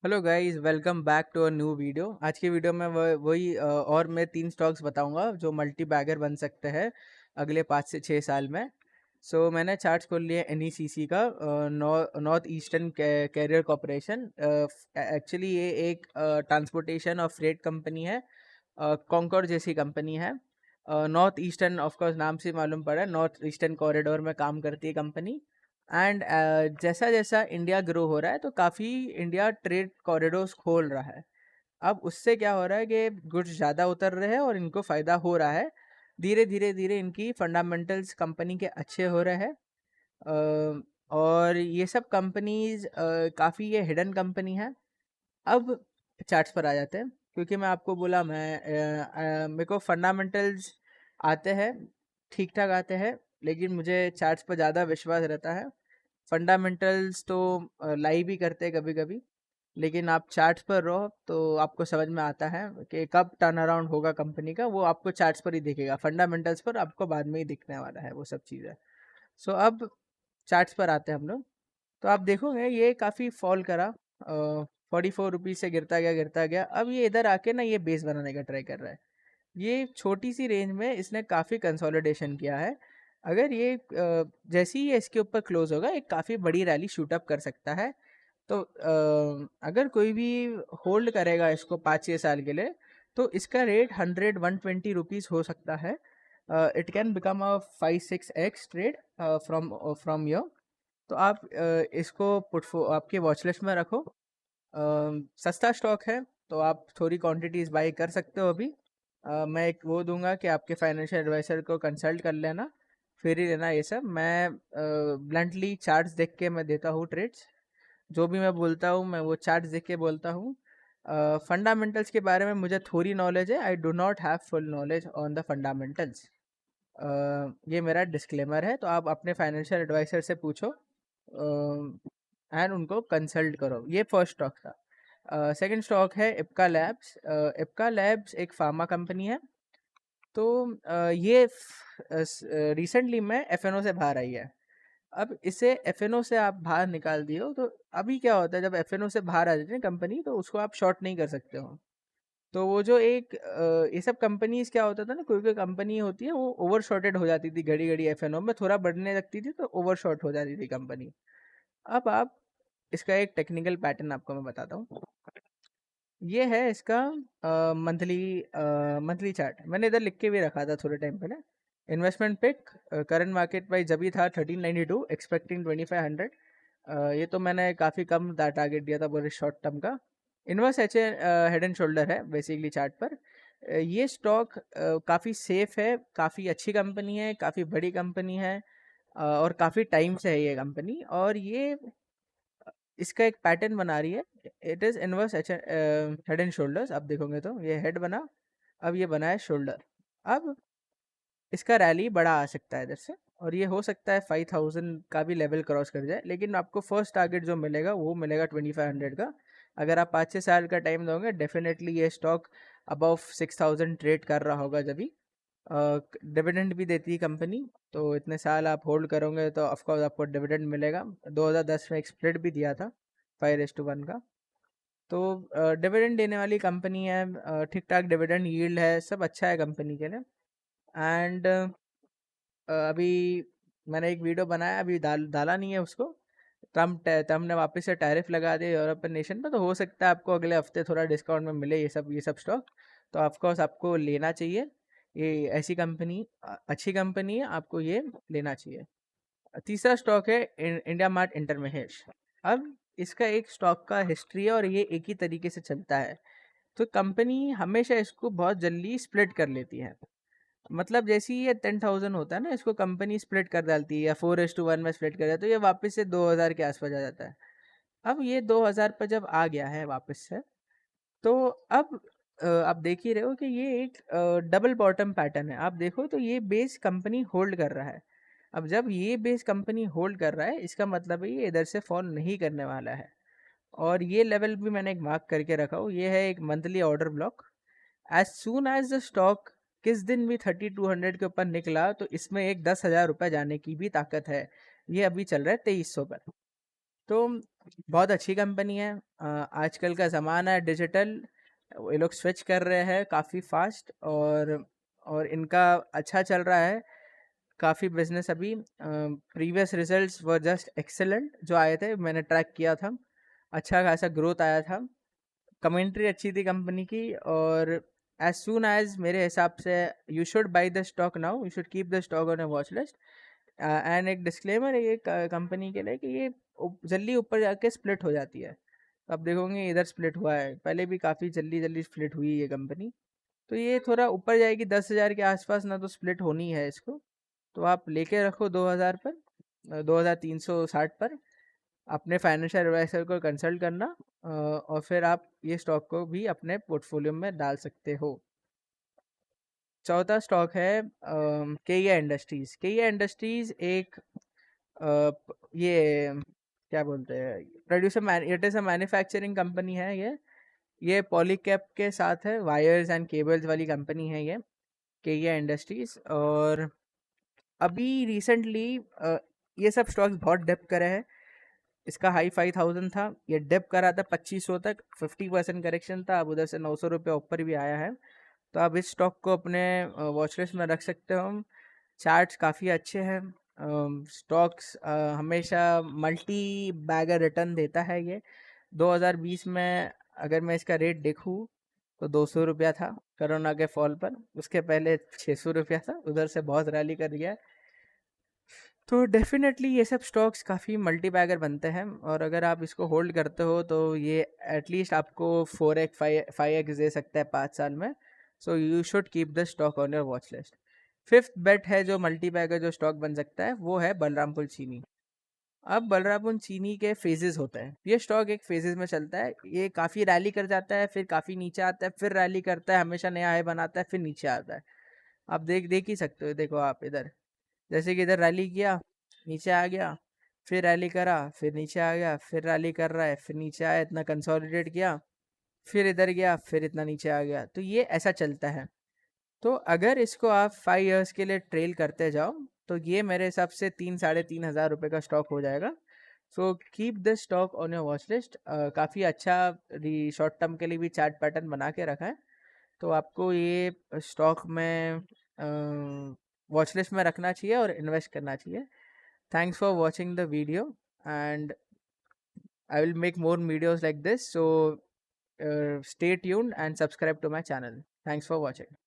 Hello guys, welcome back to a new video. आज की video में वही और मैं 3 स्टॉक्स बताऊंगा जो मल्टी बैगर बन सकते हैं अगले 5 से 6 साल में। मैंने चार्ट्स खोल लिया NECC का, north eastern carrier corporation. Actually ये एक ट्रांसपोर्टेशन और फ्रेट कंपनी है। कॉन्कॉर्ड जैसी कंपनी है। नॉर्थ ईस्टर्न ऑफकोर्स नाम से मालूम पड़ा, नॉर्थ ईस्टर्न कॉरिडोर में काम करती है कंपनी। एंड जैसा जैसा इंडिया ग्रो हो रहा है तो काफ़ी इंडिया ट्रेड कॉरिडोर्स खोल रहा है। अब उससे क्या हो रहा है कि गुड्स ज़्यादा उतर रहे हैं और इनको फ़ायदा हो रहा है। धीरे धीरे धीरे इनकी फंडामेंटल्स कंपनी के अच्छे हो रहे हैं। और ये सब कंपनीज काफ़ी ये हिडन कंपनी है। अब चार्ट्स पर आ जाते हैं, क्योंकि मैं आपको बोला मेरे को फंडामेंटल्स आते हैं, ठीक ठाक आते हैं, लेकिन मुझे चार्ट्स पर ज़्यादा विश्वास रहता है। फंडामेंटल्स तो लाई भी करते हैं कभी कभी, लेकिन आप चार्ट्स पर रहो तो आपको समझ में आता है कि कब टर्न अराउंड होगा कंपनी का। वो आपको चार्ट्स पर ही दिखेगा, फंडामेंटल्स पर आपको बाद में ही दिखने वाला है वो सब चीज़ें। अब चार्ट्स पर आते हैं हम लोग। तो आप देखोगे ये काफ़ी फॉल करा, 44 रुपीज़ से गिरता गया। अब ये इधर आके ना ये बेस बनाने का ट्राई कर रहा है। ये छोटी सी रेंज में इसने काफ़ी कंसोलिडेशन किया है। अगर ये जैसे ही ये इसके ऊपर क्लोज होगा, एक काफ़ी बड़ी रैली शूट अप कर सकता है। तो अगर कोई भी होल्ड करेगा इसको 5 6 साल के लिए, तो इसका रेट 100 120 रुपीज़ हो सकता है। It can become a 5 6x trade from from your. तो आप इसको पुटफो आपके वॉच लिस्ट में रखो। सस्ता स्टॉक है तो आप थोड़ी क्वांटिटीज बाई कर सकते हो अभी। मैं एक वो दूंगा कि आपके फाइनेंशियल एडवाइजर को कंसल्ट कर लेना, फिर ही लेना ये सब। मैं ब्लंटली चार्ट्स देख के मैं देता हूँ ट्रेड्स। जो भी मैं बोलता हूँ मैं वो चार्ट्स देख के बोलता हूँ। फंडामेंटल्स के बारे में मुझे थोड़ी नॉलेज है, I do not have full knowledge on the fundamentals. ये मेरा डिस्क्लेमर है। तो आप अपने फाइनेंशियल एडवाइजर से पूछो एंड उनको कंसल्ट करो। ये फर्स्ट स्टॉक था। सेकंड स्टॉक है इप्का लैब्स। इप्का लैब्स एक फार्मा कंपनी है। तो ये रिसेंटली में FNO से बाहर आई है। अब इसे FNO से आप बाहर निकाल दिए हो, तो अभी क्या होता है जब FNO से बाहर आ जाती है कंपनी, तो उसको आप शॉर्ट नहीं कर सकते हो। तो वो जो एक ये सब कंपनीज क्या होता था ना, कोई कोई कंपनी होती है वो ओवर शॉर्टेड हो जाती थी, घड़ी घड़ी FNO में थोड़ा बढ़ने लगती थी तो ओवर शॉर्ट हो जाती थी कंपनी। अब आप इसका एक टेक्निकल पैटर्न आपको मैं बताता हूँ। ये है इसका मंथली मंथली चार्ट। मैंने इधर लिख के भी रखा था थोड़े टाइम पहले। Investment pick current market price जब भी था 1392, एक्सपेक्टिंग 2500। ये तो मैंने काफ़ी कम टारगेट दिया था पूरे शॉर्ट टर्म का। Inverse H head and shoulder है बेसिकली चार्ट पर। ये स्टॉक काफ़ी सेफ है, काफ़ी अच्छी कंपनी है, काफ़ी बड़ी कंपनी है। और काफ़ी टाइम से है ये कंपनी, और ये इसका एक पैटर्न बना रही है। It is inverse head and shoulders. आप देखोगे तो ये हेड बना, अब ये बना है शोल्डर। अब इसका रैली बड़ा आ सकता है इधर से, और ये हो सकता है 5000 का भी लेवल क्रॉस कर जाए, लेकिन आपको फर्स्ट टारगेट जो मिलेगा वो मिलेगा 2500 का। अगर आप 5 6 साल का टाइम दोगे, डेफिनेटली ये स्टॉक अबव 6000 ट्रेड कर रहा होगा जब भी। डिविडेंड भी देती है कंपनी, तो इतने साल आप होल्ड करोगे तो ऑफकोर्स आपको डिविडेंड मिलेगा। 2010 में एक स्प्लिट भी दिया था 5:1 का। तो डिविडेंड देने वाली कंपनी है, ठीक ठाक डिविडेंड यील्ड है, सब अच्छा है कंपनी के लिए। एंड अभी मैंने एक वीडियो बनाया, अभी डाला नहीं है उसको। ट्रम्प ने वापस से टैरिफ लगा दिए यूरोपियन नेशन पे, तो हो सकता है आपको अगले हफ्ते थोड़ा डिस्काउंट में मिले ये सब स्टॉक। तो ऑफकोर्स आपको लेना चाहिए। ये ऐसी कंपनी अच्छी कंपनी है, आपको ये लेना चाहिए। तीसरा स्टॉक है इंडिया मार्ट इंटरमेश। अब इसका एक स्टॉक का हिस्ट्री है और ये एक ही तरीके से चलता है। तो कंपनी हमेशा इसको बहुत जल्दी स्प्लिट कर लेती है। मतलब जैसे ही ये 10,000 होता है ना, इसको कंपनी स्प्लिट कर डालती है, या 4:1 में स्प्लिट कर देती है, तो ये वापस से 2000 के आसपास आ जाता है। अब ये 2000 पर जब आ गया है वापस से, तो अब आप देख ही रहे हो कि ये एक डबल बॉटम पैटर्न है। आप देखो तो ये बेस कंपनी होल्ड कर रहा है। अब जब ये बेस कंपनी होल्ड कर रहा है, इसका मतलब है ये इधर से फॉल नहीं करने वाला है। और ये लेवल भी मैंने एक मार्क करके रखा हूँ, ये है एक monthly order block. As soon as the stock किस दिन भी 3200 के ऊपर निकला, तो इसमें एक 10,000 रुपये जाने की भी ताकत है। ये अभी चल रहा है 2300 पर। तो बहुत अच्छी कंपनी है। आजकल का ज़माना है डिजिटल, ये लोग स्विच कर रहे हैं काफ़ी फास्ट, और इनका अच्छा चल रहा है काफ़ी बिजनेस अभी। Previous results were just excellent जो आए थे, मैंने ट्रैक किया था, अच्छा खासा ग्रोथ आया था, कमेंट्री अच्छी थी कंपनी की। और एज सून एज मेरे हिसाब से you should by the stock now, you should keep the stock on a watch list. And एक डिस्क्लेमर है ये कंपनी के लिए कि ये जल्दी ऊपर जाके स्प्लिट हो जाती है। तो आप देखोगे इधर स्प्लिट हुआ है, पहले भी काफ़ी जल्दी जल्दी स्प्लिट हुई ये कंपनी। तो ये थोड़ा ऊपर जाएगी 10,000 के आसपास ना, तो स्प्लिट होनी है इसको। तो आप लेके रखो 2,000 पर, 2,360 पर। अपने फाइनेंशियल एडवाइजर को कंसल्ट करना, और फिर आप ये स्टॉक को भी अपने पोर्टफोलियो में डाल सकते हो। चौथा स्टॉक है केया इंडस्ट्रीज। केया इंडस्ट्रीज एक ये क्या बोलते हैं, producer, it is a manufacturing company है ये पॉलीकैप के साथ है, वायर्स एंड केबल्स वाली कंपनी है ये केया इंडस्ट्रीज। और अभी रिसेंटली ये सब स्टॉक्स बहुत डिप करे हैं। इसका हाई 5,000 था, ये डिप करा था 2500 तक, 50% करेक्शन था, अब उधर से 900 रुपये ऊपर भी आया है। तो आप इस स्टॉक को अपने वॉच लिस्ट में रख सकते हो। चार्ट्स काफ़ी अच्छे हैं। स्टॉक्स हमेशा मल्टी बैगर रिटर्न देता है ये। 2020 में अगर मैं इसका रेट देखूँ तो 200 रुपया था कोरोना के फॉल पर, उसके पहले 600 रुपया था, उधर से बहुत रैली कर गया। तो डेफिनेटली ये सब स्टॉक्स काफ़ी मल्टी बैगर बनते हैं, और अगर आप इसको होल्ड करते हो तो ये एटलीस्ट आपको 4x 5x दे सकता है 5 साल में। So you should keep the stock on your watch list. Fifth bet है जो मल्टी बैगर जो स्टॉक बन सकता है, वो है बलरामपुर चीनी। अब बलरामपुर चीनी के फेजेस होते हैं, ये स्टॉक एक फेजेस में चलता है, ये काफ़ी रैली कर जाता है, फिर काफ़ी नीचे आता है, फिर रैली करता है, हमेशा नया हाई बनाता है, फिर नीचे आता है। आप देख देख ही सकते हो, देखो आप इधर, जैसे कि इधर रैली किया, नीचे आ गया, फिर रैली करा, फिर नीचे आ गया, फिर रैली कर रहा है, फिर नीचे आया, इतना कंसोलिडेट किया, फिर इधर गया, फिर इतना नीचे आ गया। तो ये ऐसा चलता है। तो अगर इसको आप 5 years के लिए ट्रेल करते जाओ तो ये मेरे हिसाब से 3-3,500 रुपये का स्टॉक हो जाएगा। So keep the stock on your watch list. काफ़ी अच्छा शॉर्ट टर्म के लिए भी चार्ट पैटर्न बना के रखा है, तो आपको ये स्टॉक में वॉच लिस्ट में रखना चाहिए और इन्वेस्ट करना चाहिए। Thanks for watching the video, and I will make more videos like this, so stay tuned and subscribe to my channel. Thanks for watching.